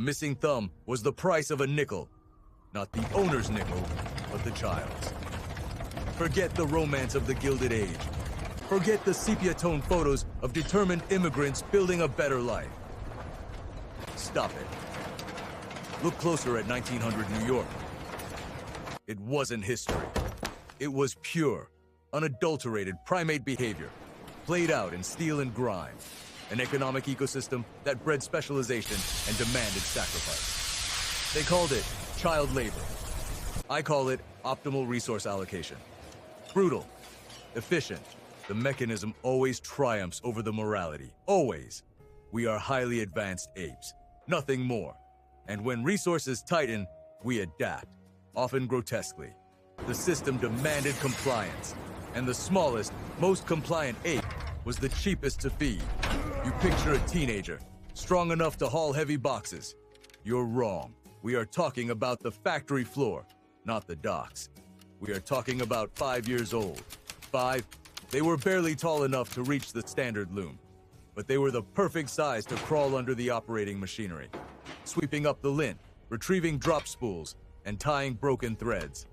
missing thumb was the price of a nickel. Not the owner's nickel, but the child's. Forget the romance of the Gilded Age. Forget the sepia-tone photos of determined immigrants building a better life. Stop it. Look closer at 1900 New York. It wasn't history. It was pure, unadulterated primate behavior, played out in steel and grime, an economic ecosystem that bred specialization and demanded sacrifice. They called it child labor. I call it optimal resource allocation. Brutal, efficient. The mechanism always triumphs over the morality. Always. We are highly advanced apes. Nothing more. And when resources tighten, we adapt, often grotesquely. The system demanded compliance, and the smallest, most compliant ape was the cheapest to feed. You picture a teenager, strong enough to haul heavy boxes. You're wrong. We are talking about the factory floor, not the docks. We are talking about 5 years old. 5, they were barely tall enough to reach the standard loom, but they were the perfect size to crawl under the operating machinery, sweeping up the lint, retrieving drop spools, and tying broken threads.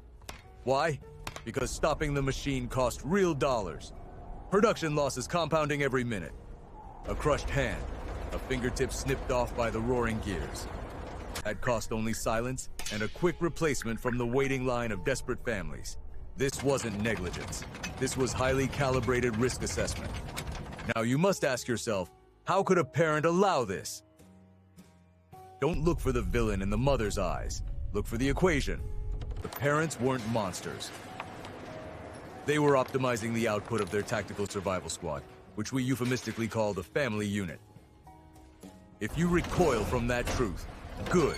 Why? Because stopping the machine cost real dollars. Production losses compounding every minute. A crushed hand, a fingertip snipped off by the roaring gears. That cost only silence and a quick replacement from the waiting line of desperate families. This wasn't negligence. This was highly calibrated risk assessment. Now you must ask yourself, how could a parent allow this? Don't look for the villain in the mother's eyes. Look for the equation. The parents weren't monsters. They were optimizing the output of their tactical survival squad, which we euphemistically call the family unit. If you recoil from that truth, good.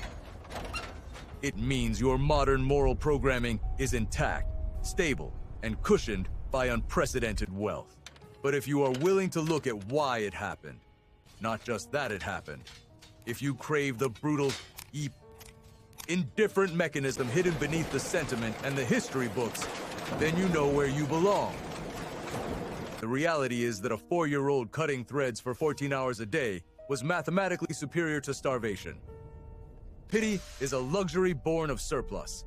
It means your modern moral programming is intact, stable, and cushioned by unprecedented wealth. But if you are willing to look at why it happened, not just that it happened, if you crave the brutal, indifferent mechanism hidden beneath the sentiment and the history books, then you know where you belong. The reality is that a 4-year-old cutting threads for 14 hours a day was mathematically superior to starvation. Pity is a luxury born of surplus.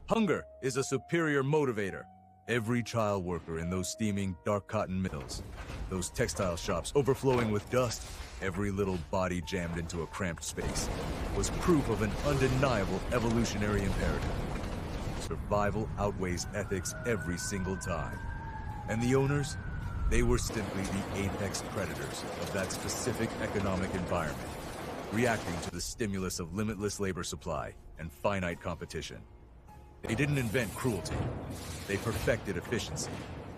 Hunger is a superior motivator. Every child worker in those steaming dark cotton mills, those textile shops overflowing with dust, every little body jammed into a cramped space, was proof of an undeniable evolutionary imperative. Survival outweighs ethics every single time. And the owners? They were simply the apex predators of that specific economic environment, reacting to the stimulus of limitless labor supply and finite competition. They didn't invent cruelty. They perfected efficiency.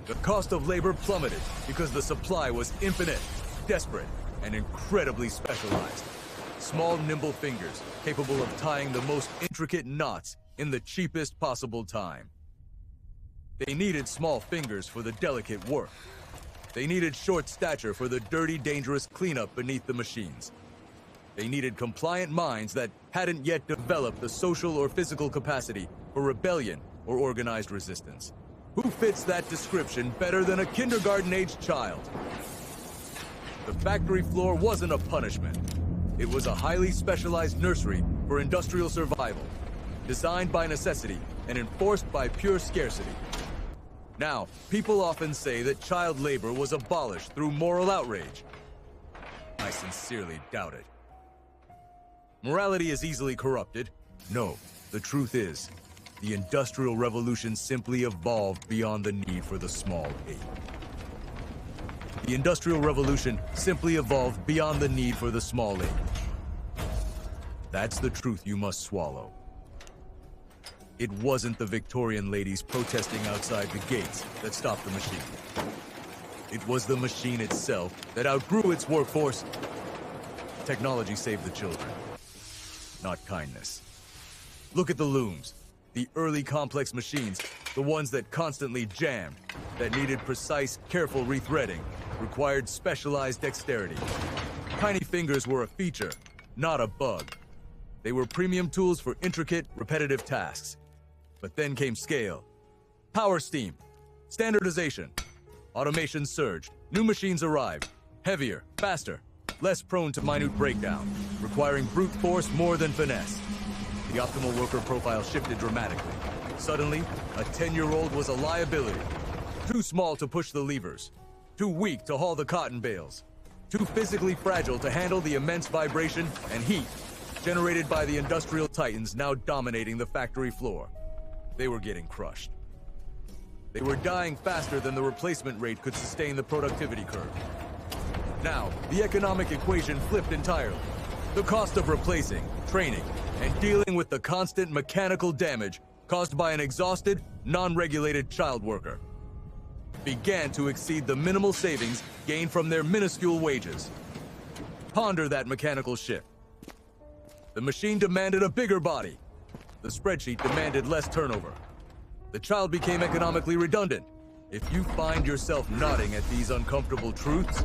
The cost of labor plummeted because the supply was infinite, desperate, and incredibly specialized. Small, nimble fingers capable of tying the most intricate knots in the cheapest possible time. They needed small fingers for the delicate work. They needed short stature for the dirty, dangerous cleanup beneath the machines. They needed compliant minds that hadn't yet developed the social or physical capacity for rebellion or organized resistance. Who fits that description better than a kindergarten-aged child? The factory floor wasn't a punishment. It was a highly specialized nursery for industrial survival, designed by necessity and enforced by pure scarcity. Now, people often say that child labor was abolished through moral outrage. I sincerely doubt it. Morality is easily corrupted. No, the truth is, the Industrial Revolution simply evolved beyond the need for the small ape. The Industrial Revolution simply evolved beyond the need for the small ape. That's the truth you must swallow. It wasn't the Victorian ladies protesting outside the gates that stopped the machine. It was the machine itself that outgrew its workforce. Technology saved the children, not kindness. Look at the looms, the early complex machines, the ones that constantly jammed, that needed precise, careful rethreading, required specialized dexterity. Tiny fingers were a feature, not a bug. They were premium tools for intricate, repetitive tasks. But then came scale, power steam, standardization. Automation surged, new machines arrived, heavier, faster, less prone to minute breakdown, requiring requiring brute force more than finesse. The optimal worker profile shifted dramatically. Suddenly, a 10-year-old was a liability. Too small to push the levers, too weak to haul the cotton bales, too physically fragile to handle the immense vibration and heat generated by the industrial titans now dominating the factory floor. They were getting crushed. They were dying faster than the replacement rate could sustain the productivity curve. Now, the economic equation flipped entirely. The cost of replacing, training, and dealing with the constant mechanical damage caused by an exhausted, non-regulated child worker began to exceed the minimal savings gained from their minuscule wages. Ponder that mechanical shift. The machine demanded a bigger body. The spreadsheet demanded less turnover. The child became economically redundant. If you find yourself nodding at these uncomfortable truths,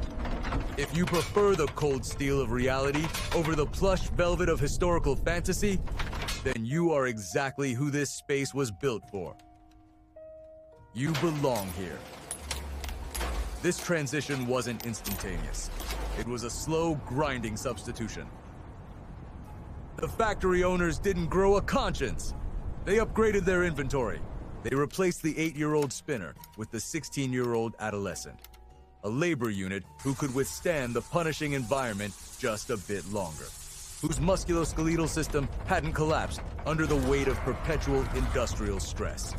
if you prefer the cold steel of reality over the plush velvet of historical fantasy, then you are exactly who this space was built for. You belong here. This transition wasn't instantaneous. It was a slow, grinding substitution. The factory owners didn't grow a conscience. They upgraded their inventory. They replaced the 8-year-old spinner with the 16-year-old adolescent. A labor unit who could withstand the punishing environment just a bit longer, whose musculoskeletal system hadn't collapsed under the weight of perpetual industrial stress.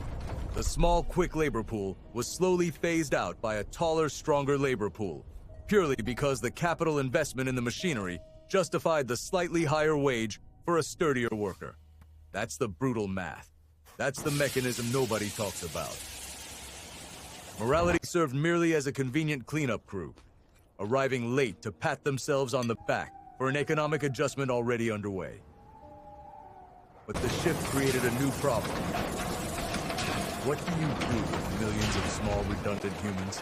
The small, quick labor pool was slowly phased out by a taller, stronger labor pool, purely because the capital investment in the machinery justified the slightly higher wage for a sturdier worker. That's the brutal math. That's the mechanism nobody talks about. Morality served merely as a convenient cleanup crew, arriving late to pat themselves on the back for an economic adjustment already underway. But the shift created a new problem. What do you do with millions of small, redundant humans?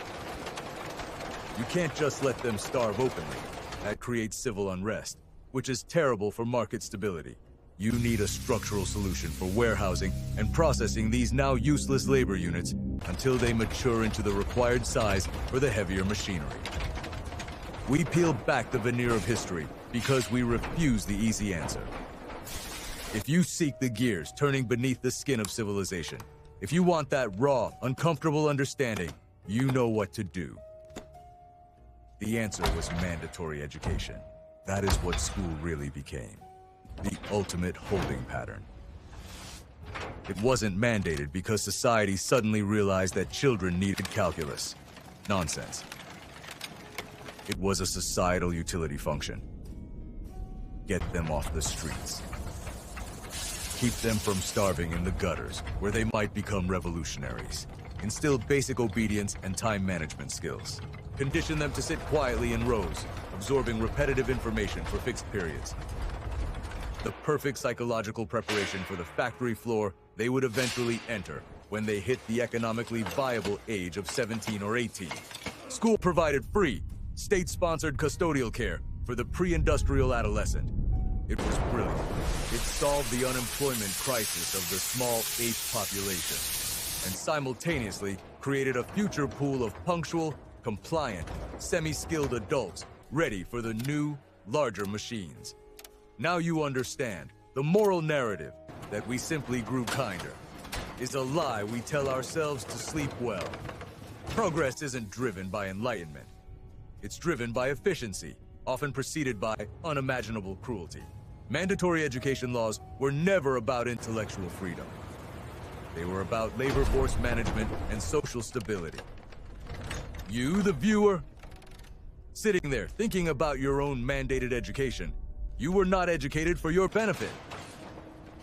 You can't just let them starve openly. That creates civil unrest, which is terrible for market stability. You need a structural solution for warehousing and processing these now useless labor units until they mature into the required size for the heavier machinery. We peel back the veneer of history because we refuse the easy answer. If you seek the gears turning beneath the skin of civilization, if you want that raw, uncomfortable understanding, you know what to do. The answer was mandatory education. That is what school really became. The ultimate holding pattern. It wasn't mandated because society suddenly realized that children needed calculus. Nonsense. It was a societal utility function. Get them off the streets. Keep them from starving in the gutters, where they might become revolutionaries. Instill basic obedience and time management skills. Condition them to sit quietly in rows, absorbing repetitive information for fixed periods. The perfect psychological preparation for the factory floor they would eventually enter when they hit the economically viable age of 17 or 18. School provided free, state-sponsored custodial care for the pre-industrial adolescent. It was brilliant. It solved the unemployment crisis of the small ape population, and simultaneously created a future pool of punctual, compliant, semi-skilled adults ready for the new, larger machines. Now you understand, the moral narrative that we simply grew kinder is a lie we tell ourselves to sleep well. Progress isn't driven by enlightenment. It's driven by efficiency, often preceded by unimaginable cruelty. Mandatory education laws were never about intellectual freedom. They were about labor force management and social stability. You, the viewer, sitting there thinking about your own mandated education, you were not educated for your benefit.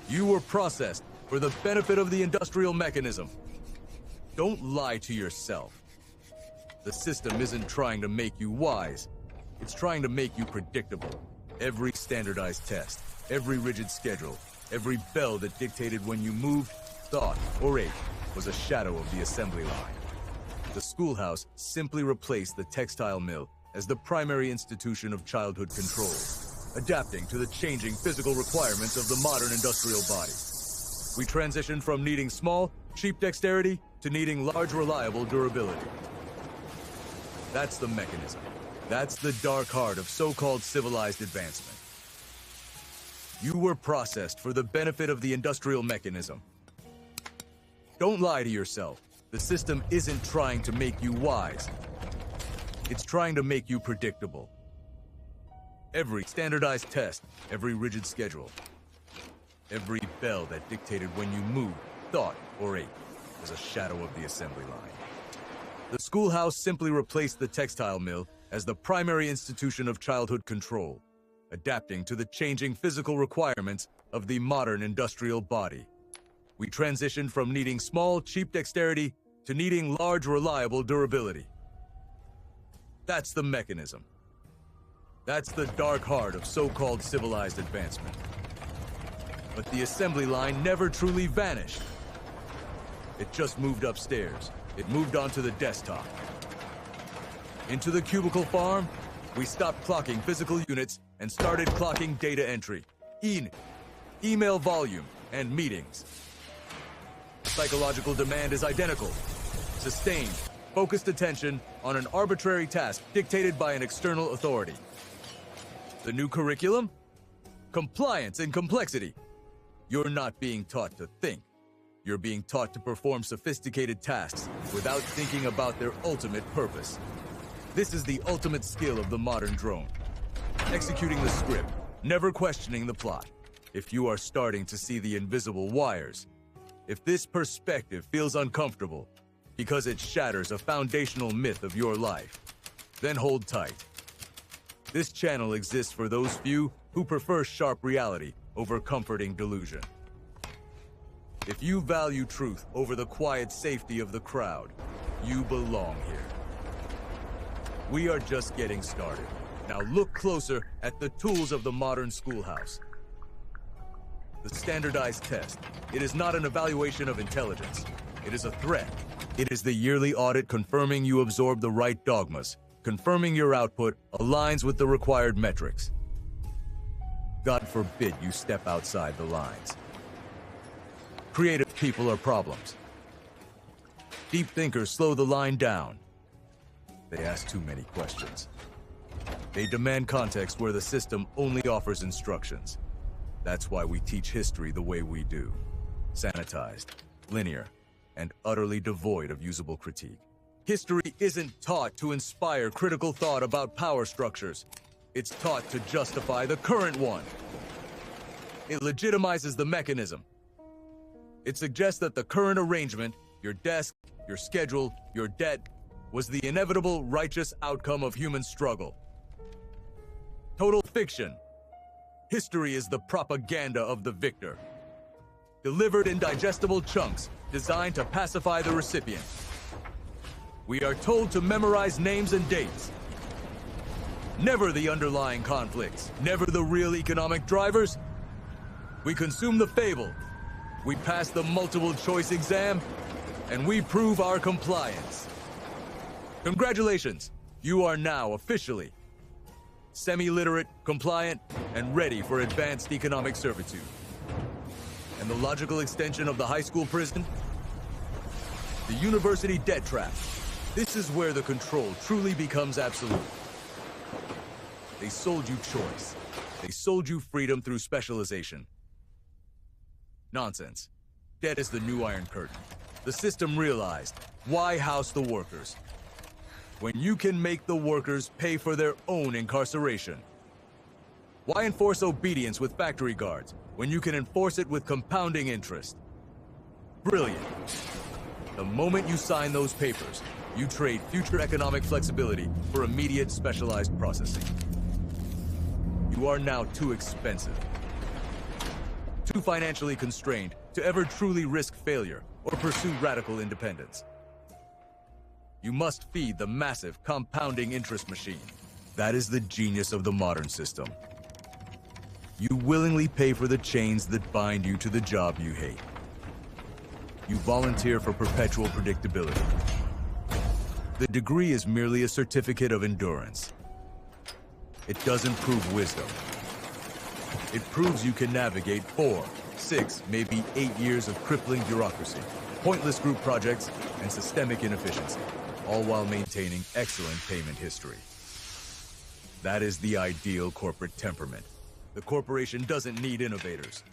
You were processed for the benefit of the industrial mechanism. Don't lie to yourself. The system isn't trying to make you wise. It's trying to make you predictable. Every standardized test, every rigid schedule, every bell that dictated when you moved, thought, or ate was a shadow of the assembly line. The schoolhouse simply replaced the textile mill as the primary institution of childhood control, adapting to the changing physical requirements of the modern industrial body. We transitioned from needing small, cheap dexterity to needing large, reliable durability. That's the mechanism. That's the dark heart of so-called civilized advancement. You were processed for the benefit of the industrial mechanism. Don't lie to yourself. The system isn't trying to make you wise. It's trying to make you predictable. Every standardized test, every rigid schedule, every bell that dictated when you moved, thought, or ate was a shadow of the assembly line. The schoolhouse simply replaced the textile mill as the primary institution of childhood control, adapting to the changing physical requirements of the modern industrial body. We transitioned from needing small, cheap dexterity to needing large, reliable durability. That's the mechanism. That's the dark heart of so-called civilized advancement. But the assembly line never truly vanished. It just moved upstairs. It moved onto the desktop. Into the cubicle farm, we stopped clocking physical units and started clocking data entry, email volume, and meetings. Psychological demand is identical. Sustained, focused attention on an arbitrary task dictated by an external authority. The new curriculum? Compliance and complexity. You're not being taught to think. You're being taught to perform sophisticated tasks without thinking about their ultimate purpose. This is the ultimate skill of the modern drone. Executing the script, never questioning the plot. If you are starting to see the invisible wires, if this perspective feels uncomfortable because it shatters a foundational myth of your life, then hold tight. This channel exists for those few who prefer sharp reality over comforting delusion. If you value truth over the quiet safety of the crowd, you belong here. We are just getting started. Now look closer at the tools of the modern schoolhouse. The standardized test. It is not an evaluation of intelligence. It is a threat. It is the yearly audit confirming you absorb the right dogmas, confirming your output aligns with the required metrics. God forbid you step outside the lines. Creative people are problems. Deep thinkers slow the line down. They ask too many questions. They demand context where the system only offers instructions. That's why we teach history the way we do. Sanitized, linear, and utterly devoid of usable critique. History isn't taught to inspire critical thought about power structures. It's taught to justify the current one. It legitimizes the mechanism. It suggests that the current arrangement, your desk, your schedule, your debt, was the inevitable righteous outcome of human struggle. Total fiction. History is the propaganda of the victor. Delivered in digestible chunks, designed to pacify the recipient. We are told to memorize names and dates. Never the underlying conflicts, never the real economic drivers. We consume the fable. We pass the multiple choice exam, and we prove our compliance. Congratulations, you are now officially semi-literate, compliant, and ready for advanced economic servitude. And the logical extension of the high school prison? The university debt trap. This is where the control truly becomes absolute. They sold you choice. They sold you freedom through specialization. Nonsense. Debt is the new Iron Curtain. The system realized, why house the workers? When you can make the workers pay for their own incarceration. Why enforce obedience with factory guards when you can enforce it with compounding interest? Brilliant. The moment you sign those papers, you trade future economic flexibility for immediate specialized processing. You are now too expensive, too financially constrained to ever truly risk failure or pursue radical independence. You must feed the massive compounding interest machine. That is the genius of the modern system. You willingly pay for the chains that bind you to the job you hate. You volunteer for perpetual predictability. The degree is merely a certificate of endurance. It doesn't prove wisdom. It proves you can navigate 4, 6, maybe 8 years of crippling bureaucracy, pointless group projects, and systemic inefficiency, all while maintaining excellent payment history. That is the ideal corporate temperament. The corporation doesn't need innovators.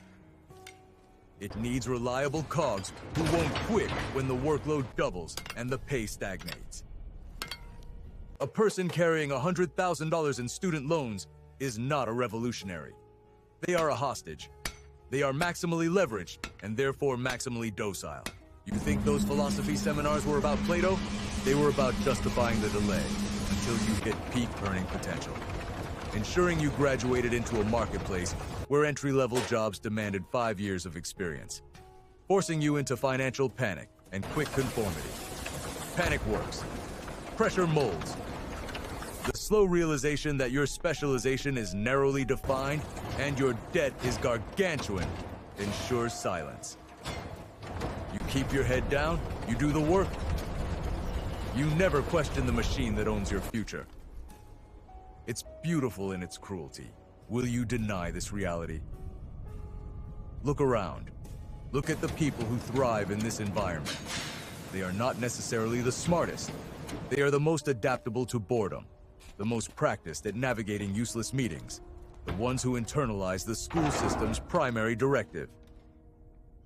It needs reliable cogs who won't quit when the workload doubles and the pay stagnates. A person carrying $100,000 in student loans is not a revolutionary. They are a hostage. They are maximally leveraged and therefore maximally docile. You think those philosophy seminars were about Plato? They were about justifying the delay until you hit peak earning potential. Ensuring you graduated into a marketplace where entry-level jobs demanded 5 years of experience. Forcing you into financial panic and quick conformity. Panic works. Pressure molds. The slow realization that your specialization is narrowly defined and your debt is gargantuan ensures silence. You keep your head down, you do the work. You never question the machine that owns your future. It's beautiful in its cruelty. Will you deny this reality? Look around. Look at the people who thrive in this environment. They are not necessarily the smartest. They are the most adaptable to boredom, the most practiced at navigating useless meetings, the ones who internalize the school system's primary directive.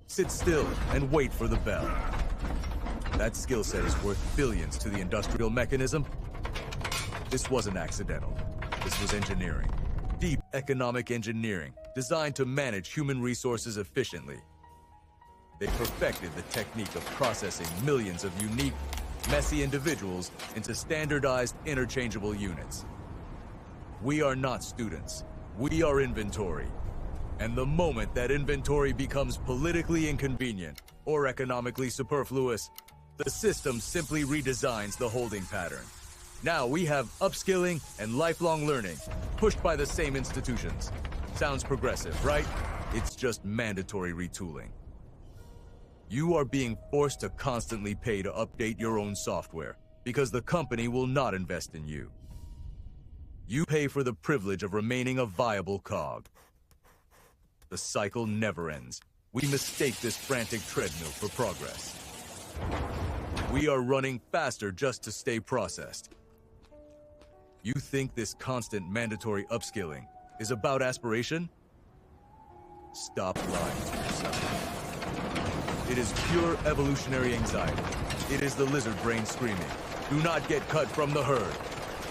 Sit still and wait for the bell. That skill set is worth billions to the industrial mechanism. This wasn't accidental. This was engineering. Deep economic engineering, designed to manage human resources efficiently. They perfected the technique of processing millions of unique, messy individuals into standardized, interchangeable units. We are not students. We are inventory. And the moment that inventory becomes politically inconvenient or economically superfluous, the system simply redesigns the holding pattern. Now we have upskilling and lifelong learning, pushed by the same institutions. Sounds progressive, right? It's just mandatory retooling. You are being forced to constantly pay to update your own software, because the company will not invest in you. You pay for the privilege of remaining a viable cog. The cycle never ends. We mistake this frantic treadmill for progress. We are running faster just to stay processed. You think this constant mandatory upskilling is about aspiration? Stop lying to yourself. It is pure evolutionary anxiety. It is the lizard brain screaming, do not get cut from the herd.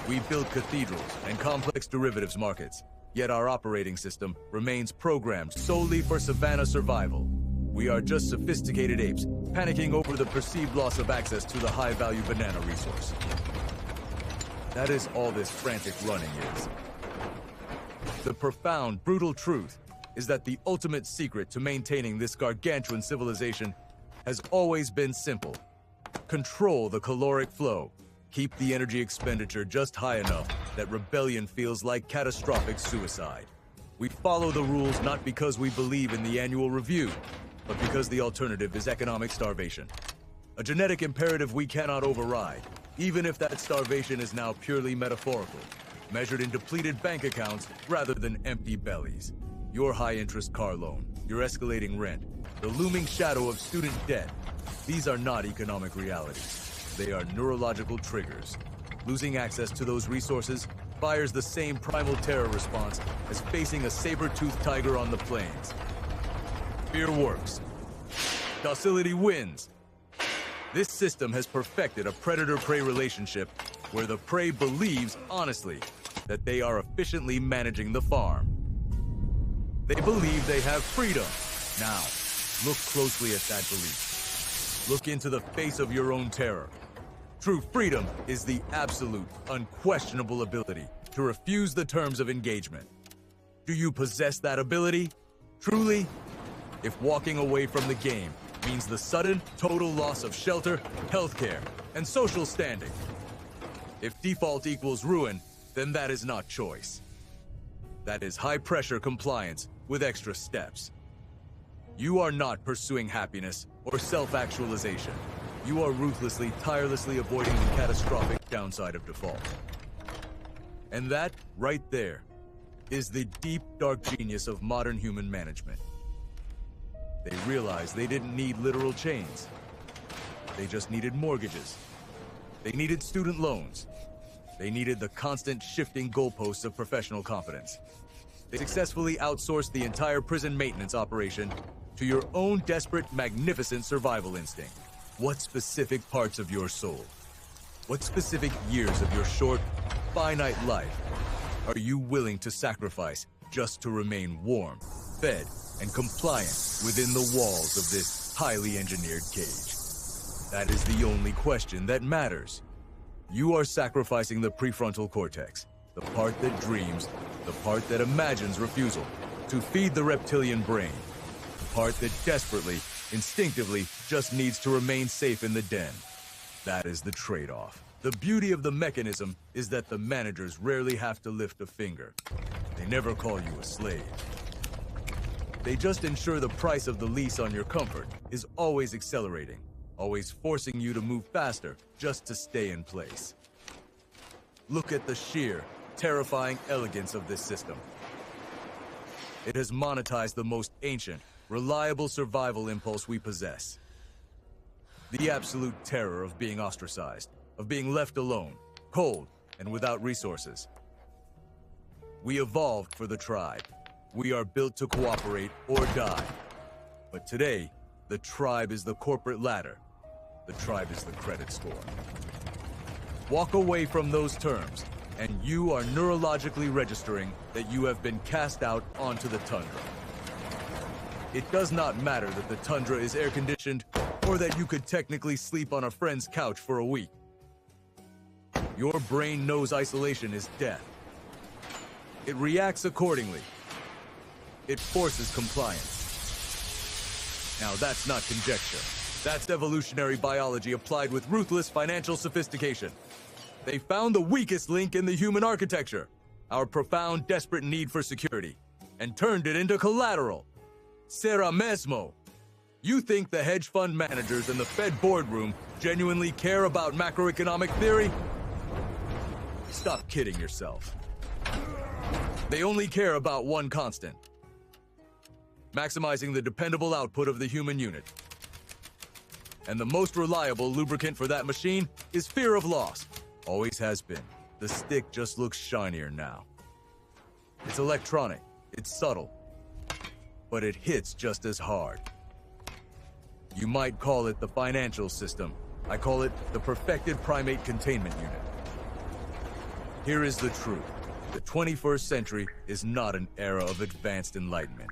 We build cathedrals and complex derivatives markets, yet our operating system remains programmed solely for savanna survival. We are just sophisticated apes, panicking over the perceived loss of access to the high-value banana resource. That is all this frantic running is. The profound, brutal truth is that the ultimate secret to maintaining this gargantuan civilization has always been simple. Control the caloric flow. Keep the energy expenditure just high enough that rebellion feels like catastrophic suicide. We follow the rules not because we believe in the annual review, but because the alternative is economic starvation. A genetic imperative we cannot override, even if that starvation is now purely metaphorical, measured in depleted bank accounts rather than empty bellies. Your high-interest car loan, your escalating rent, the looming shadow of student debt, these are not economic realities. They are neurological triggers. Losing access to those resources fires the same primal terror response as facing a saber-toothed tiger on the plains. Fear works. Docility wins. This system has perfected a predator-prey relationship where the prey believes, honestly, that they are efficiently managing the farm. They believe they have freedom. Now, look closely at that belief. Look into the face of your own terror. True freedom is the absolute, unquestionable ability to refuse the terms of engagement. Do you possess that ability? Truly? If walking away from the game means the sudden, total loss of shelter, healthcare, and social standing. If default equals ruin, then that is not choice. That is high-pressure compliance with extra steps. You are not pursuing happiness or self-actualization. You are ruthlessly, tirelessly avoiding the catastrophic downside of default. And that, right there, is the deep, dark genius of modern human management. They realized they didn't need literal chains. They just needed mortgages. They needed student loans. They needed the constant shifting goalposts of professional competence. They successfully outsourced the entire prison maintenance operation to your own desperate, magnificent survival instinct. What specific parts of your soul, what specific years of your short, finite life are you willing to sacrifice just to remain warm, fed, and compliant within the walls of this highly engineered cage? That is the only question that matters. You are sacrificing the prefrontal cortex, the part that dreams, the part that imagines refusal, to feed the reptilian brain, the part that desperately, instinctively, just needs to remain safe in the den. That is the trade-off. The beauty of the mechanism is that the managers rarely have to lift a finger. They never call you a slave. They just ensure the price of the lease on your comfort is always accelerating, always forcing you to move faster just to stay in place. Look at the sheer, terrifying elegance of this system. It has monetized the most ancient, reliable survival impulse we possess. The absolute terror of being ostracized, of being left alone, cold, and without resources. We evolved for the tribe. We are built to cooperate or die. But today, the tribe is the corporate ladder. The tribe is the credit score. Walk away from those terms, and you are neurologically registering that you have been cast out onto the tundra. It does not matter that the tundra is air-conditioned or that you could technically sleep on a friend's couch for a week. Your brain knows isolation is death. It reacts accordingly. It forces compliance. Now that's not conjecture. That's evolutionary biology applied with ruthless financial sophistication. They found the weakest link in the human architecture, our profound, desperate need for security, and turned it into collateral. Será mesmo. You think the hedge fund managers in the Fed boardroom genuinely care about macroeconomic theory? Stop kidding yourself. They only care about one constant: maximizing the dependable output of the human unit. And the most reliable lubricant for that machine is fear of loss. Always has been. The stick just looks shinier now. It's electronic, it's subtle, but it hits just as hard. You might call it the financial system. I call it the perfected primate containment unit. Here is the truth. The 21st century is not an era of advanced enlightenment.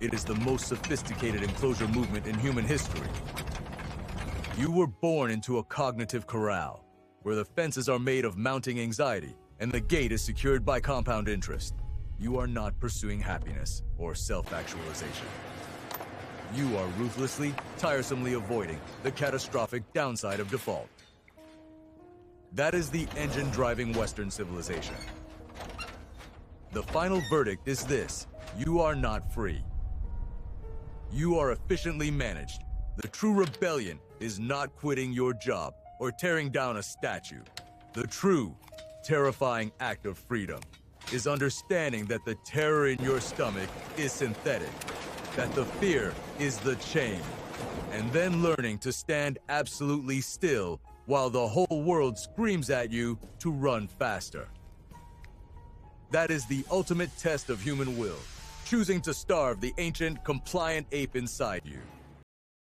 It is the most sophisticated enclosure movement in human history. You were born into a cognitive corral, where the fences are made of mounting anxiety and the gate is secured by compound interest. You are not pursuing happiness or self-actualization. You are ruthlessly, tiresomely avoiding the catastrophic downside of default. That is the engine driving Western civilization. The final verdict is this: you are not free. You are efficiently managed. The true rebellion is not quitting your job or tearing down a statue. The true, terrifying act of freedom is understanding that the terror in your stomach is synthetic, that the fear is the chain, and then learning to stand absolutely still while the whole world screams at you to run faster. That is the ultimate test of human will, choosing to starve the ancient, compliant ape inside you.